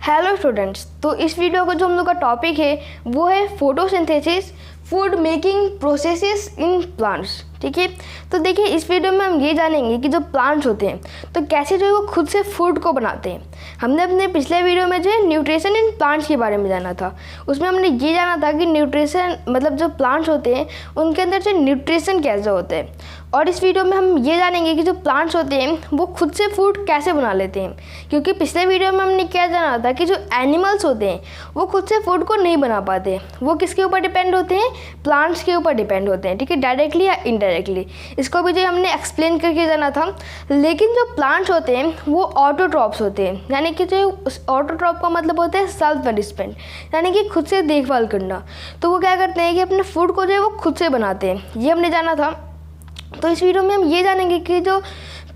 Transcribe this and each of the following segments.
Hello students, तो इस video का जो हम लोग का टॉपिक है वो है photosynthesis food making processes in plants. ठीक है, तो देखिए इस वीडियो में हम ये जानेंगे कि जो प्लांट्स होते हैं तो कैसे जो है वो खुद से फूड को बनाते हैं। हमने अपने पिछले वीडियो में जो है न्यूट्रिशन इन प्लांट्स के बारे में जाना था। उसमें हमने ये जाना था कि न्यूट्रिशन मतलब जो प्लांट्स होते हैं उनके अंदर से न्यूट्रिशन कैसे होते हैं, और इस वीडियो में हम ये जानेंगे कि जो प्लांट्स होते हैं वो खुद से फूड कैसे बना लेते हैं। क्योंकि पिछले वीडियो में हमने क्या जाना था कि जो एनिमल्स होते हैं वो खुद से फूड को नहीं बना पाते, वो किसके ऊपर डिपेंड होते हैं, प्लांट्स के ऊपर डिपेंड होते हैं। ठीक है, डायरेक्टली या इनडायरेक्टली, इसको भी जो हमने एक्सप्लेन करके जाना था। लेकिन जो प्लांट्स होते हैं वो ऑटोट्रॉप्स होते हैं, यानी कि जो ऑटोट्रॉप का मतलब होता है सेल्फ मैनेजमेंट, यानी कि खुद से देखभाल करना। तो वो क्या करते हैं कि अपने फूड को जो है वो खुद से बनाते हैं, ये हमने जाना था। तो इस वीडियो में हम ये जानेंगे कि जो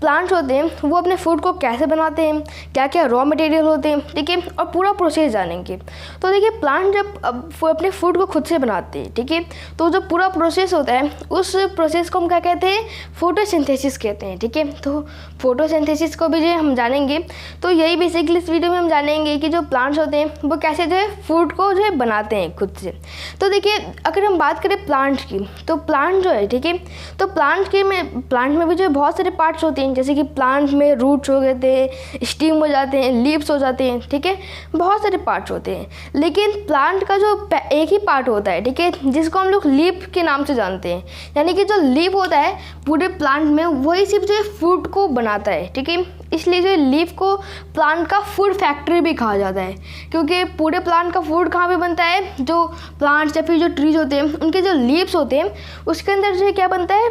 प्लांट्स होते हैं वो अपने फूड को कैसे बनाते हैं, क्या क्या रॉ मटेरियल होते हैं, ठीक है, और पूरा प्रोसेस जानेंगे। तो देखिए प्लांट जब अपने फूड को खुद से बनाते हैं, ठीक है, तो जो पूरा प्रोसेस होता है उस प्रोसेस को हम क्या कहते हैं, फोटोसिंथेसिस कहते हैं। ठीक है, तो फोटोसिंथेसिस को भी जो हम जानेंगे। तो यही बेसिकली इस वीडियो में हम जानेंगे कि जो प्लांट्स होते हैं वो कैसे जो है फूड को जो है बनाते हैं खुद से। तो देखिए अगर हम बात करें प्लांट्स की, तो प्लांट जो है, ठीक है, तो प्लांट में भी जो बहुत सारे पार्ट्स होते हैं, जैसे कि प्लांट में रूट्स हो गए थे, स्टीम हो जाते हैं, लीव्स हो जाते हैं, ठीक है, बहुत सारे पार्ट्स होते हैं। लेकिन प्लांट का जो एक ही पार्ट होता है, ठीक है, जिसको हम लोग लीफ के नाम से जानते हैं, यानी कि जो लीफ होता है पूरे प्लांट में वही सिर्फ जो फूड को बनाता है। ठीक है, इसलिए जो लीफ को प्लांट का फूड फैक्ट्री भी कहा जाता है, क्योंकि पूरे प्लांट का फूड कहाँ पे बनता है, जो प्लांट्स या फिर जो ट्रीज होते हैं उनके जो लीव्स होते हैं उसके अंदर जो है क्या बनता है,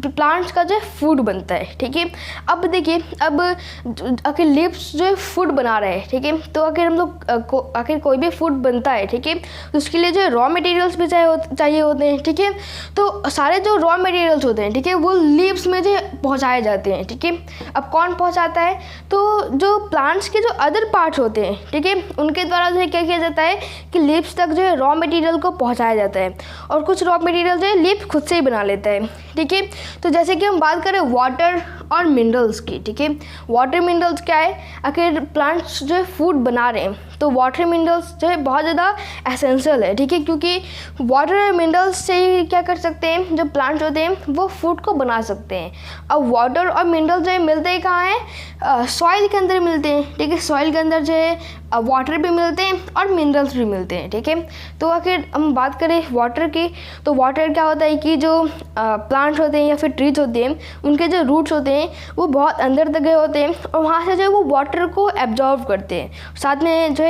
प्लांट्स का जो फूड बनता है। ठीक है, अब देखिए अब अगर लीव्स जो है फूड बना रहे हैं, ठीक है, तो अगर हम लोग अगर कोई भी फूड बनता है, ठीक है, तो उसके लिए जो रॉ मटेरियल्स भी चाहिए होते हैं। ठीक है, तो सारे जो रॉ मटेरियल्स होते हैं, ठीक है, वो लीव्स में जो पहुँचाए जाते हैं। ठीक है, अब कौन पहुँचाता है, तो जो प्लांट्स के जो अदर पार्ट्स होते हैं, ठीक है, उनके द्वारा जो है क्या किया जाता है कि लीव्स तक जो है रॉ मटेरियल को पहुँचाया जाता है, और कुछ रॉ मटेरियल जो है लीफ खुद से ही बना लेता है। ठीक है, तो जैसे कि हम बात करें वाटर और मिनरल्स की, ठीक है, वाटर मिनरल्स क्या है, अगर प्लांट्स जो है फूड बना रहे हैं तो वाटर मिनरल्स जो है बहुत ज़्यादा एसेंशियल है। ठीक है, क्योंकि वाटर और मिनरल्स से ही क्या कर सकते हैं, जो प्लांट्स होते हैं वो फूड को बना सकते हैं। अब वाटर और मिनरल्स जो है मिलते ही कहाँ हैं, सॉइल के अंदर मिलते हैं। ठीक है, सॉइल के अंदर जो है वाटर भी मिलते हैं और मिनरल्स भी मिलते हैं। ठीक है, तो अगर हम बात करें वाटर की, तो वाटर क्या होता है कि जो प्लांट्स होते हैं या फिर ट्रीज होते हैं उनके जो रूट्स होते हैं वो बहुत अंदर तक गए होते हैं, और वहाँ से जो है वो वाटर को एब्जॉर्ब करते हैं। साथ में जो है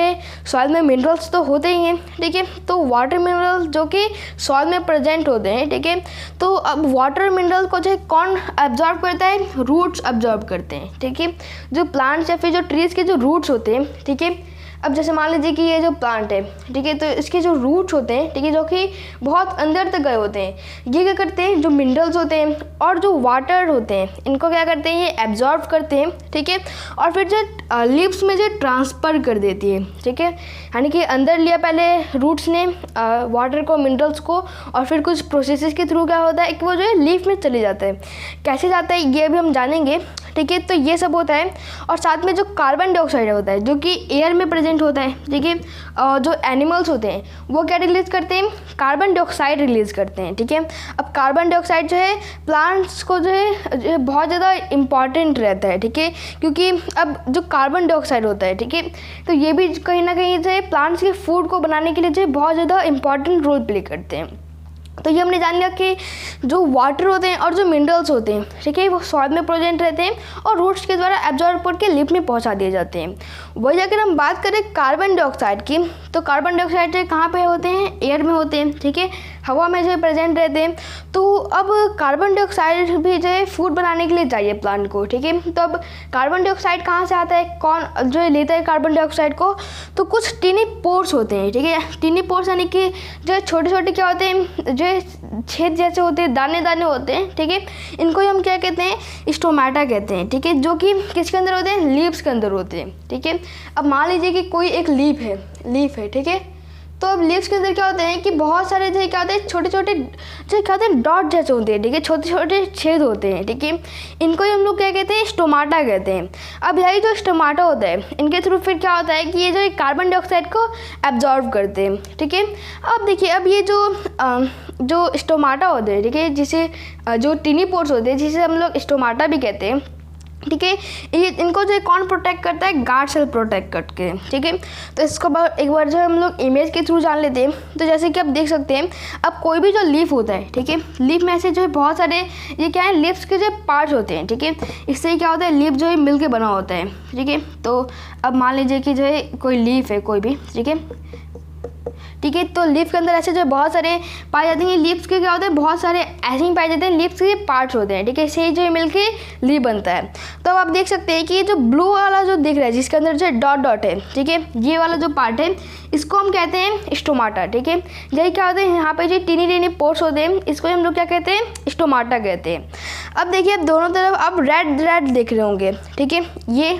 सॉइल में मिनरल्स तो होते ही हैं। ठीक है, तो वाटर मिनरल्स जो कि सॉइल में प्रेजेंट होते हैं, ठीक है, तो अब वाटर मिनरल को जो है कौन एब्जॉर्ब करता है, रूट्स एब्जॉर्ब करते हैं। ठीक है, जो प्लांट्स या फिर जो ट्रीज के जो रूट्स होते हैं, ठीक है, अब जैसे मान लीजिए कि ये जो प्लांट है, ठीक है, तो इसके जो रूट्स होते हैं, ठीक है, जो कि बहुत अंदर तक गए होते हैं, ये क्या करते हैं, जो मिनरल्स होते हैं और जो वाटर होते हैं इनको क्या करते हैं, ये एब्जॉर्ब करते हैं। ठीक है, और फिर जो लीव्स में जो ट्रांसफ़र कर देती है। ठीक है, यानी कि अंदर लिया पहले रूट्स ने वाटर को, मिनरल्स को, और फिर कुछ प्रोसेसेस के थ्रू क्या होता है कि वो जो है लीफ में चले जाता है। कैसे जाता है ये भी हम जानेंगे। ठीक है, तो ये सब होता है, और साथ में जो कार्बन डाइऑक्साइड होता है जो कि एयर में प्रेजेंट होता है। ठीक है, जो एनिमल्स होते हैं वो क्या रिलीज़ करते हैं, कार्बन डाइऑक्साइड रिलीज़ करते हैं। ठीक है, अब कार्बन डाइऑक्साइड जो है प्लांट्स को जो है बहुत ज़्यादा इम्पॉर्टेंट रहता है। ठीक है, क्योंकि अब जो कार्बन डाइऑक्साइड होता है, ठीक है, तो ये भी कहीं ना कहीं जो है प्लांट्स के फूड को बनाने के लिए जो है बहुत ज़्यादा इंपॉर्टेंट रोल प्ले करते हैं। तो ये हमने जान लिया कि जो वाटर होते हैं और जो मिनरल्स होते हैं, ठीक है, वो सॉइल में प्रेजेंट रहते हैं और रूट्स के द्वारा एब्जॉर्ब करके लीफ में पहुंचा दिए जाते हैं। वही अगर हम बात करें कार्बन डाइऑक्साइड की, तो कार्बन डाइऑक्साइड कहाँ पे होते हैं, एयर में होते हैं। ठीक है, हवा में जो प्रेजेंट रहते हैं। तो अब कार्बन डाइऑक्साइड भी जो है फूड बनाने के लिए चाहिए प्लांट को। ठीक है, तो अब कार्बन डाइऑक्साइड कहाँ से आता है, कौन जो लेता है कार्बन डाइऑक्साइड को, तो कुछ टिनी पोर्स होते हैं। ठीक है, टिनी पोर्स यानी कि जो छोटे छोटे क्या होते हैं, जो छेद जैसे होते हैं, दाने दाने होते हैं। ठीक है, इनको हम क्या कहते हैं, स्टोमेटा कहते हैं। ठीक है, जो कि किसके अंदर होते हैं, लीव्स के अंदर होते हैं। ठीक है, अब मान लीजिए कि कोई एक लीफ है, ठीक है, तो अब लीव्स के अंदर क्या होते हैं कि बहुत सारे जो क्या होते हैं छोटे छोटे जो क्या होते हैं डॉट जैसे होते हैं, ठीक है, छोटे छोटे छेद होते हैं, ठीक है। इनको ही हम लोग क्या कहते हैं, स्टोमाटा कहते हैं। अब यही जो स्टोमाटा होता है इनके थ्रू फिर क्या होता है कि ये जो कार्बन डाइऑक्साइड को एब्जॉर्ब करते हैं, ठीक है। अब देखिए अब ये जो स्टोमाटा होते हैं, ठीक है, जिसे जो टिनी पोर्स होते हैं जिसे हम लोग स्टोमाटा भी कहते हैं, ठीक है, ये इनको जो कौन प्रोटेक्ट करता है, गार्ड सेल प्रोटेक्ट करके, ठीक है। तो इसको एक बार जो हम लोग इमेज के थ्रू जान लेते हैं। तो जैसे कि आप देख सकते हैं, अब कोई भी जो लीफ होता है, ठीक है, लीफ में से जो है बहुत सारे ये क्या है, लीव्स के जो पार्ट्स होते हैं, ठीक है। इससे क्या होता है, लीफ जो है मिल के बना होता है, ठीक है। तो अब मान लीजिए कि जो है कोई लीफ है कोई भी, ठीक है, ठीक है। तो लीफ के अंदर ऐसे जो बहुत सारे पाए जाते हैं, लीव्स के क्या होते हैं, बहुत सारे ऐसे ही पाए जाते हैं, लीव्स के पार्ट्स होते हैं, ठीक है। इससे जो मिलके लीफ बनता है। तो अब आप देख सकते हैं कि ये जो ब्लू वाला जो दिख रहा है जिसके अंदर जो डॉट डॉट है, ठीक है, ये वाला जो पार्ट है इसको हम कहते हैं स्टोमाटा, ठीक है। यही क्या होते हैं, यहाँ पे जो टीनी टीनी पोर्स होते हैं इसको हम लोग क्या कहते हैं, स्टोमाटा कहते हैं। अब देखिए अब दोनों तरफ आप रेड रेड देख रहे होंगे, ठीक है, ये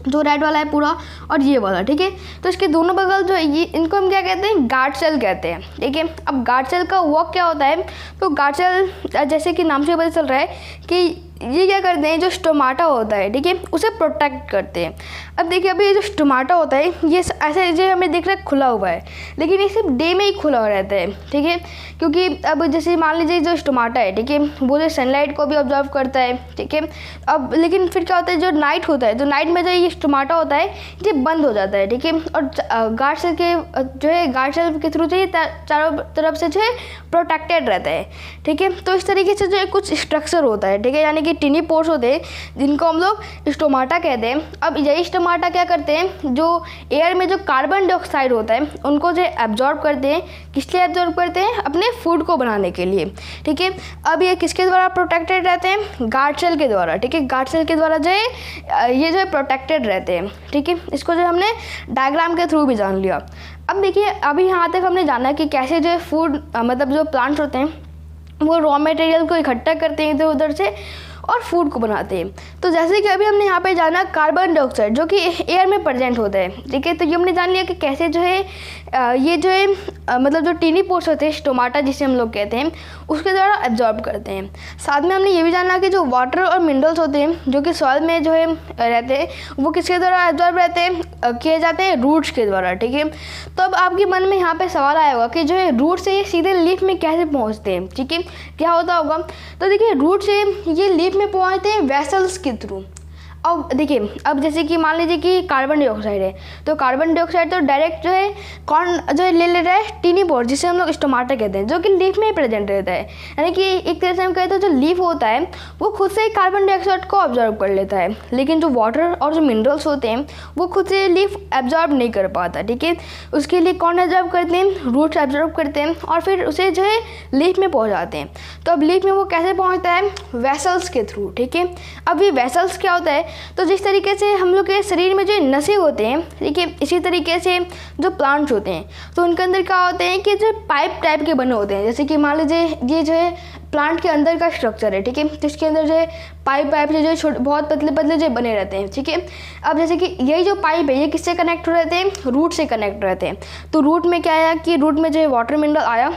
जो रेड वाला है पूरा और ये वाला, ठीक है। तो इसके दोनों बगल जो है ये इनको हम क्या कहते हैं, गार्ड सेल कहते हैं, ठीक है। अब गार्ड सेल का वर्क क्या होता है, तो गार्ड सेल जैसे कि नाम से पता चल रहा है कि ये क्या करते हैं, जो स्टोमाटा होता है, ठीक है, उसे प्रोटेक्ट करते हैं। अब देखिए अभी ये जो स्टोमाटा होता है ये ऐसे जो हमें दिख रहा है खुला हुआ है, लेकिन ये सिर्फ डे में ही खुला हुआ रहता है, ठीक है। क्योंकि अब जैसे मान लीजिए जो स्टोमाटा है, ठीक है, वो जो सनलाइट को भी ऑब्जर्व करता है, ठीक है। अब लेकिन फिर क्या होता है, जो नाइट होता है तो नाइट में जो ये स्टोमाटा होता है ये बंद हो जाता है, ठीक है। और गार्ड सेल के जो है गार्ड सेल के थ्रू जो है चारों तरफ से जो है प्रोटेक्टेड रहता है, ठीक है। तो इस तरीके से जो है कुछ स्ट्रक्चर होता है, ठीक है, यानी कि टिनी पोर्स होते हैं जिनको हम लोग स्टोमाटा कहते हैं। अब यही स्टोमाटा क्या करते हैं, जो एयर में जो कार्बन डाइऑक्साइड होता है उनको जो एब्जॉर्ब करते हैं, किस लिए एब्जॉर्ब करते हैं, अपने फूड को बनाने के लिए, ठीक है। अब ये किसके द्वारा प्रोटेक्टेड रहते हैं, गार्ड सेल के द्वारा, ठीक है। गार्ड सेल के द्वारा जो है ये जो है प्रोटेक्टेड रहते हैं, ठीक है। इसको जो हमने डायग्राम के थ्रू भी जान लिया। अब देखिए अभी यहाँ तक हमने जाना कि कैसे जो फूड मतलब जो प्लांट्स होते हैं वो रॉ मटेरियल को इकट्ठा करते हैं इधर उधर से और फूड को बनाते हैं। तो जैसे कि अभी हमने यहाँ पे जाना कार्बन डाइऑक्साइड जो कि एयर में प्रेजेंट होता है, ठीक है। तो ये हमने जान लिया कि कैसे जो है ये जो है मतलब जो टीनी पोर्स होते हैं स्टोमाटा जिसे हम लोग कहते हैं उसके द्वारा एब्जॉर्ब करते हैं। साथ में हमने ये भी जाना कि जो वाटर और मिनरल्स होते हैं जो कि सॉइल में जो है रहते हैं वो किसके द्वारा एब्जॉर्ब रहते हैं, किए जाते हैं रूट्स के द्वारा, ठीक है। तो अब आपके मन में यहाँ पे सवाल आया होगा कि जो है रूट से ये सीधे लीफ में कैसे पहुँचते हैं, ठीक है, क्या होता होगा। तो देखिए रूट से ये लीफ में पहुँचते हैं वेसल्स के थ्रू। अब देखिए अब जैसे कि मान लीजिए कि कार्बन डाइऑक्साइड है, तो कार्बन डाइऑक्साइड तो डायरेक्ट जो है कौन जो है ले रहा है, टीनी पोर जिसे हम लोग स्टोमाटा कहते हैं, जो कि लीफ में ही प्रेजेंट रहता है। यानी कि एक तरह से हम कहते हैं जो लीफ होता है वो खुद से ही कार्बन डाइऑक्साइड को ऑब्जर्व कर लेता है, लेकिन जो वाटर और जो मिनरल्स होते हैं वो खुद से लीफ एब्जॉर्ब नहीं कर पाता, ठीक है। उसके लिए कौन एब्जॉर्ब करते हैं, रूट्स एब्जॉर्ब करते हैं और फिर उसे जो है लीफ में पहुँचाते हैं। तो अब लीफ में वो कैसे पहुँचता है, वेसल्स के थ्रू, ठीक है। अब ये वेसल्स क्या होता है, तो जिस तरीके से हम लोग के शरीर में जो नसें होते हैं, ठीक है, इसी तरीके से जो प्लांट्स होते हैं तो उनके अंदर क्या होते हैं कि जो पाइप टाइप के बने होते हैं। जैसे कि मान लीजिए ये जो है प्लांट के अंदर का स्ट्रक्चर है, ठीक है, तो इसके अंदर जो है पाइप से जो छोटे बहुत पतले पतले जो बने रहते हैं, ठीक है। अब जैसे कि यही जो पाइप है ये किससे कनेक्ट हो रहते हैं, रूट से कनेक्ट रहते हैं। तो रूट में क्या आया कि रूट में जो है वाटर मिनरल आया।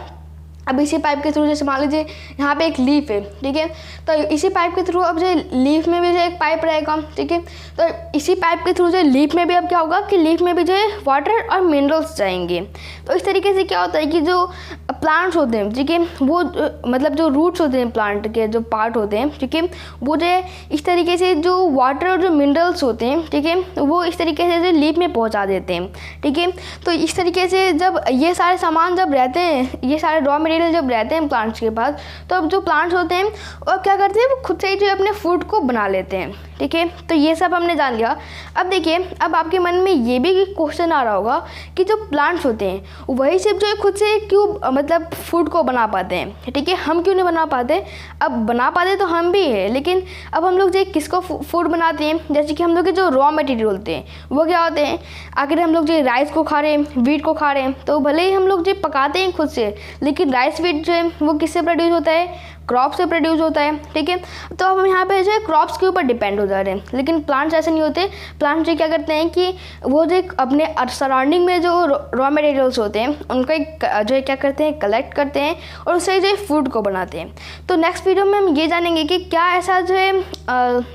अब इसी पाइप के थ्रू जैसे मान लीजिए यहाँ पे एक लीफ है, ठीक है, तो इसी पाइप के थ्रू अब जो लीफ में भी जो एक पाइप रहेगा, ठीक है। तो इसी पाइप के थ्रू जो लीफ में भी अब क्या होगा कि लीफ में भी जो है वाटर और मिनरल्स जाएंगे। तो इस तरीके से क्या होता है कि जो प्लांट्स होते हैं, ठीक है, वो मतलब जो रूट्स होते हैं प्लांट के जो पार्ट होते हैं, ठीक है, वो जो है इस तरीके से जो वाटर और जो मिनरल्स होते हैं, ठीक है, वो इस तरीके से जो लीफ में पहुँचा देते हैं, ठीक है। तो इस तरीके से जब ये सारे सामान जब रहते हैं, ये सारे रॉ जब रहते हैं प्लांट्स के पास, तो अब जो प्लांट्स होते हैं वो क्या करते हैं, वो खुद से ही जो अपने फूड को बना लेते हैं, ठीक है। तो ये सब हमने जान लिया। अब देखिए अब आपके मन में ये भी क्वेश्चन आ रहा होगा कि जो प्लांट्स होते हैं वही सिर्फ जो है खुद से क्यों मतलब फूड को बना पाते हैं, ठीक है, हम क्यों नहीं बना पाते। अब बना पाते तो हम भी हैं, लेकिन अब हम लोग जो किसको फूड बनाते हैं, जैसे कि हम लोग के जो रॉ मटेरियल होते हैं वो क्या होते हैं, अगर हम लोग जो राइस को खा रहे हैं, वीट को खा रहे हैं, तो भले ही हम लोग जो पकाते हैं खुद से, लेकिन राइस वीट जो है वो किससे प्रोड्यूस होता है, क्रॉप से प्रोड्यूस होता है, ठीक है। तो अब हम यहाँ पे जो है क्रॉप्स के ऊपर डिपेंड हो जा रहे हैं, लेकिन प्लांट्स ऐसे नहीं होते। प्लांट्स जो क्या करते हैं कि वो जो अपने सराउंडिंग में जो रॉ मटेरियल्स होते हैं उनका जो है क्या करते हैं, कलेक्ट करते हैं और उससे जो फूड को बनाते हैं। तो नेक्स्ट वीडियो में हम ये जानेंगे कि क्या ऐसा जो है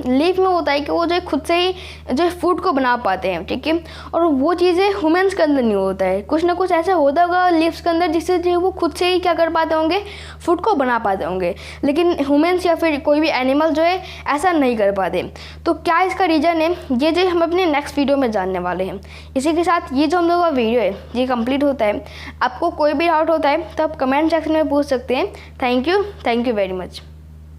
लीफ में होता है कि वो जो है खुद से ही जो है फूड को बना पाते हैं, ठीक है। और वो चीज़ें ह्यूमंस के अंदर नहीं होता है, कुछ ना कुछ ऐसा होता होगा लीव्स के अंदर जिससे जो है वो खुद से ही क्या कर पाते होंगे, फूड को बना पाते होंगे, लेकिन ह्यूमंस या फिर कोई भी एनिमल जो है ऐसा नहीं कर पाते। तो क्या इसका रीज़न है, ये जो हम अपने नेक्स्ट वीडियो में जानने वाले हैं। इसी के साथ ये जो हम लोग का वीडियो है ये कंप्लीट होता है। आपको कोई भी डाउट होता है तो आप कमेंट सेक्शन में पूछ सकते हैं। Thank you very much.